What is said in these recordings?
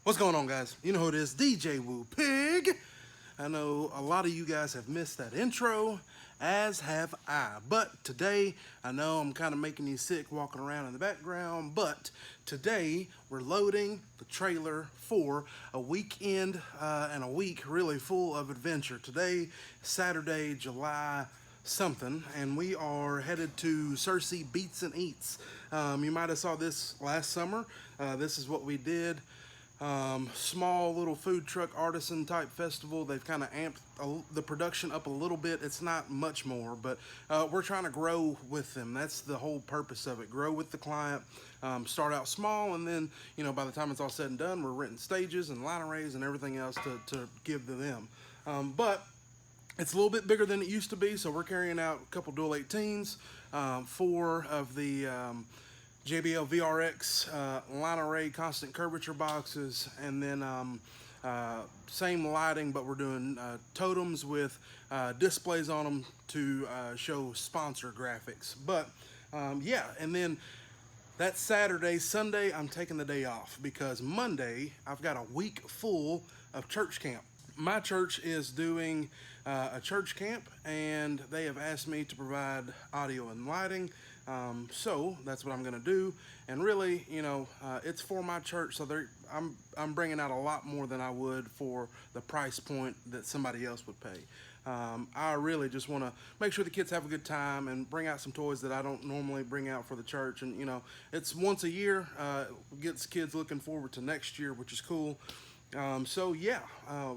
What's going on, guys? You know who it is, djwoopig. I know a lot of you guys have missed that intro, as have I. But today, I know I'm kind of making you sick walking around in the background, but today we're loading the trailer for a weekend and a week really full of adventure. Today, Saturday, July something, and we are headed to Cersei Beats and Eats. You might have saw this last summer. This is what we did. Small little food truck artisan type festival. They've kind of amped the production up a little bit. It's not much more, but we're trying to grow with them. That's the whole purpose of it. Grow with the client. Start out small, and then, you know, by the time it's all said and done, we're renting stages and line arrays and everything else to give to them. But it's a little bit bigger than it used to be, so we're carrying out a couple dual 18s, 4 of the JBL VRX line array constant curvature boxes, and then same lighting, but we're doing totems with displays on them to show sponsor graphics. But yeah, and then that Saturday, Sunday, I'm taking the day off because Monday I've got a week full of church camp. My church is doing a church camp, and they have asked me to provide audio and lighting. So that's what I'm gonna do, and really, you know, it's for my church, so I'm bringing out a lot more than I would for the price point that somebody else would pay. I really just want to make sure the kids have a good time and bring out some toys that I don't normally bring out for the church. And you know, it's once a year, gets kids looking forward to next year, which is cool. So yeah,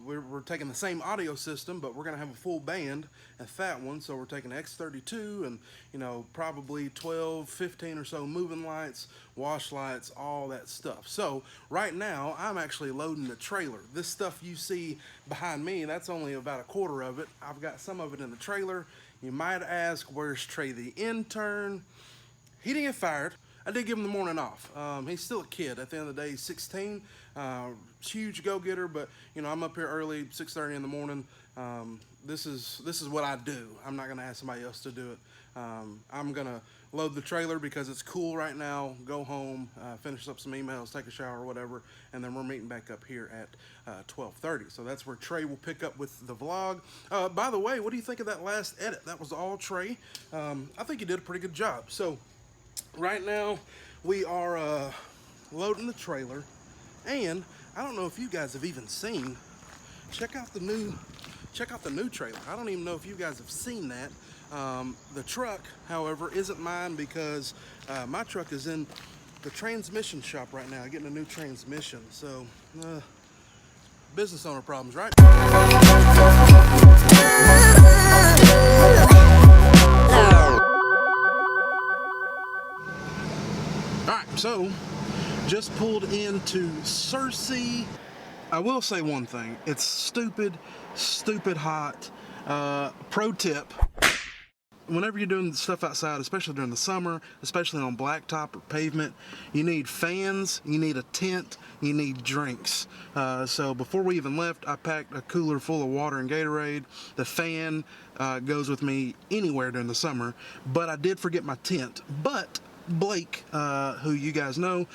we're taking the same audio system, but we're gonna have a full band, a fat one. So we're taking X32 and, you know, probably 12, 15 or so moving lights, wash lights, all that stuff. So right now I'm actually loading the trailer. This stuff you see behind me, that's only about a quarter of it. I've got some of it in the trailer. You might ask, where's Trey the intern? He didn't get fired. I did give him the morning off. He's still a kid. At the end of the day, he's 16. Huge go-getter, but you know, I'm up here early, 6:30 in the morning. This is what I do. I'm not gonna ask somebody else to do it. I'm gonna load the trailer because it's cool right now. Go home, finish up some emails, take a shower or whatever, and then we're meeting back up here at 12:30. So that's where Trey will pick up with the vlog. By the way, what do you think of that last edit? That was all Trey. I think he did a pretty good job. So right now we are loading the trailer, and I don't know if you guys have even seen, check out the new trailer. I don't even know if you guys have seen that. The truck, however, isn't mine because my truck is in the transmission shop right now getting a new transmission. So business owner problems, right? Alright, so just pulled into Cersei. I will say one thing, it's stupid hot. Pro tip, whenever you're doing stuff outside, especially during the summer, especially on blacktop or pavement, you need fans, you need a tent, you need drinks. So before we even left, I packed a cooler full of water and Gatorade. The fan goes with me anywhere during the summer, but I did forget my tent. But Blake, who you guys know,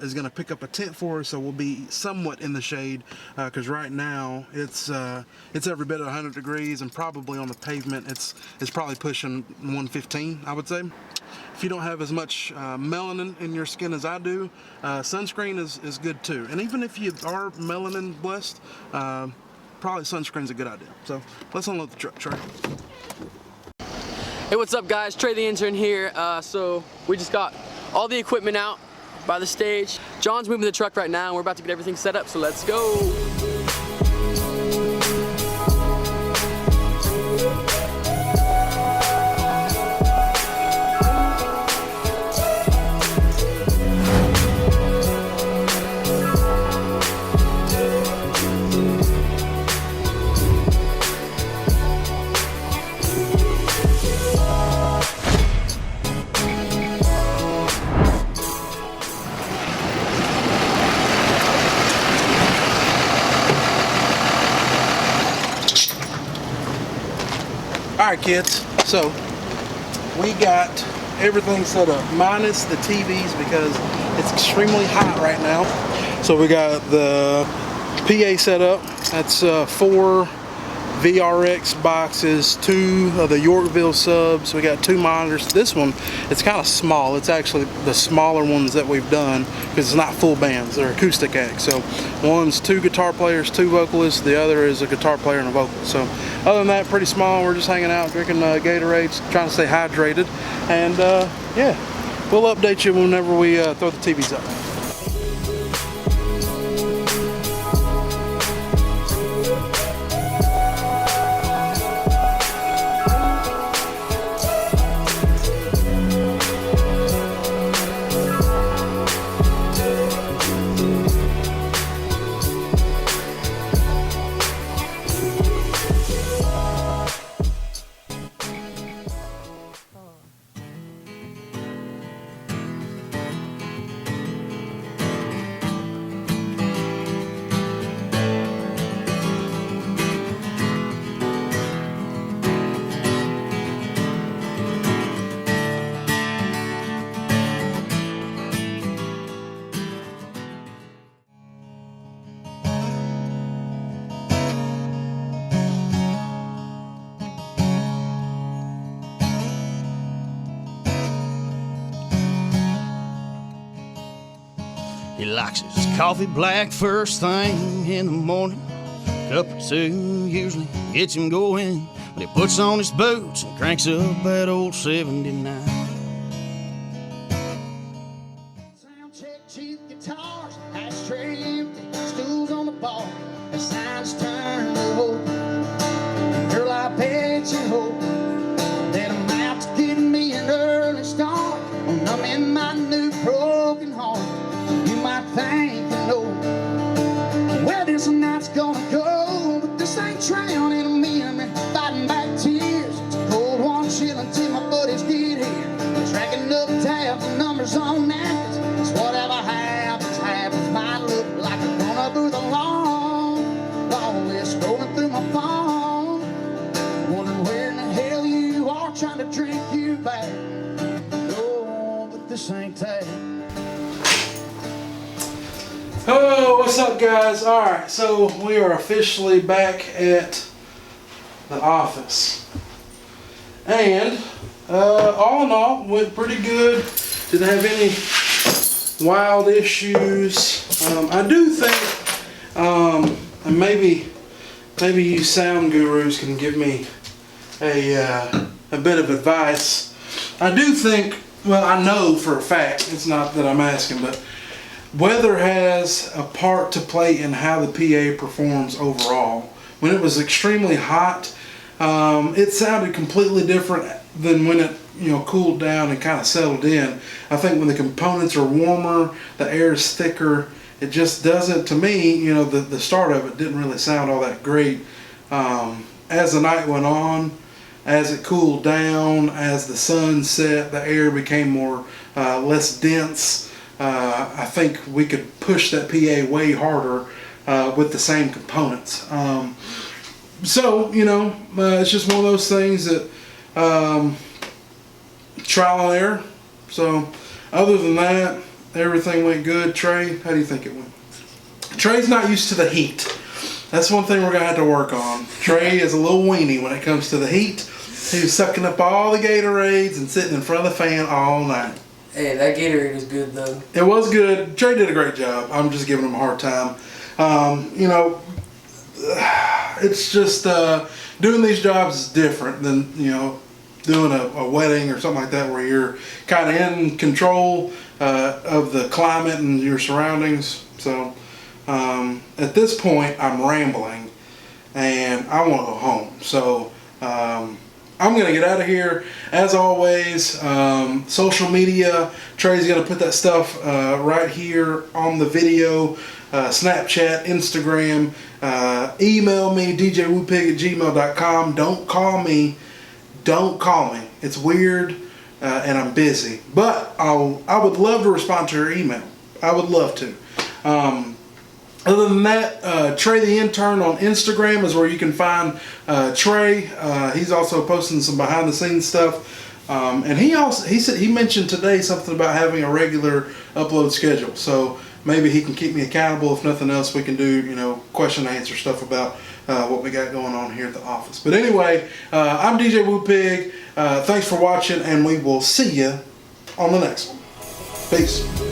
is going to pick up a tent for us, so we'll be somewhat in the shade, because right now it's every bit of 100 degrees, and probably on the pavement it's probably pushing 115, I would say. If you don't have as much melanin in your skin as I do, sunscreen is good too. And even if you are melanin blessed, probably sunscreen's a good idea. So let's unload the truck, Trey. Hey, what's up guys? Trey the intern here. So we just got all the equipment out by the stage. John's moving the truck right now and we're about to get everything set up, so let's go. Alright kids, so we got everything set up, minus the TVs because it's extremely hot right now. So we got the PA set up. That's 4 VRX boxes, 2 of the Yorkville subs. We got 2 monitors. This one, it's kind of small. It's actually the smaller ones that we've done because it's not full bands. They're acoustic acts. So one's 2 guitar players, 2 vocalists. The other is a guitar player and a vocalist. So other than that, pretty small. We're just hanging out, drinking Gatorades, trying to stay hydrated. And yeah, we'll update you whenever we throw the TVs up. He likes his coffee black first thing in the morning. Cup or 2 usually gets him going. But he puts on his boots and cranks up that old 79. Sound check, cheap guitars, ashtray empty, stools on the bar, the signs turned to hope. Girl, I bet you hope that I'm out to get me an early start on numbing my new broken heart. You might think you know where this night's gonna go, but this ain't drowning me and me fighting back tears. It's a cold, warm chill until my buddies get here. Tracking up tabs and numbers on napkins. It's whatever happens, happens. Might look like I'm gonna through the long list scrolling through my phone, wondering where in the hell you are, trying to drink you back. Oh, but this ain't that. Oh, what's up, guys? All right, so we are officially back at the office, and all in all, went pretty good. Didn't have any wild issues. I do think, and maybe you sound gurus can give me a bit of advice. I do think, well, I know for a fact, it's not that I'm asking, but weather has a part to play in how the PA performs overall. When it was extremely hot, it sounded completely different than when it cooled down and kind of settled in. I think when the components are warmer, the air is thicker, it just doesn't, to me, the start of it didn't really sound all that great. As the night went on, as it cooled down, as the sun set, the air became more less dense. I think we could push that PA way harder with the same components. So, it's just one of those things that trial and error. So, other than that, everything went good. Trey, how do you think it went? Trey's not used to the heat. That's one thing we're going to have to work on. Trey is a little weenie when it comes to the heat. He was sucking up all the Gatorades and sitting in front of the fan all night. Hey, that Gatorade was good though. It was good. Trey did a great job. I'm just giving him a hard time. It's just doing these jobs is different than doing a wedding or something like that, where you're kind of in control of the climate and your surroundings. So at this point, I'm rambling and I want to go home. So I'm going to get out of here. As always, social media, Trey's going to put that stuff right here on the video. Snapchat, Instagram, email me, djwoopig@gmail.com. Don't call me. Don't call me. It's weird and I'm busy. But I would love to respond to your email. I would love to. Other than that, Trey the Intern on Instagram is where you can find Trey. He's also posting some behind the scenes stuff. And he mentioned today something about having a regular upload schedule. So maybe he can keep me accountable. If nothing else, we can do, you know, question and answer stuff about what we got going on here at the office. But anyway, I'm DJ Woopig. Thanks for watching, and we will see you on the next one. Peace.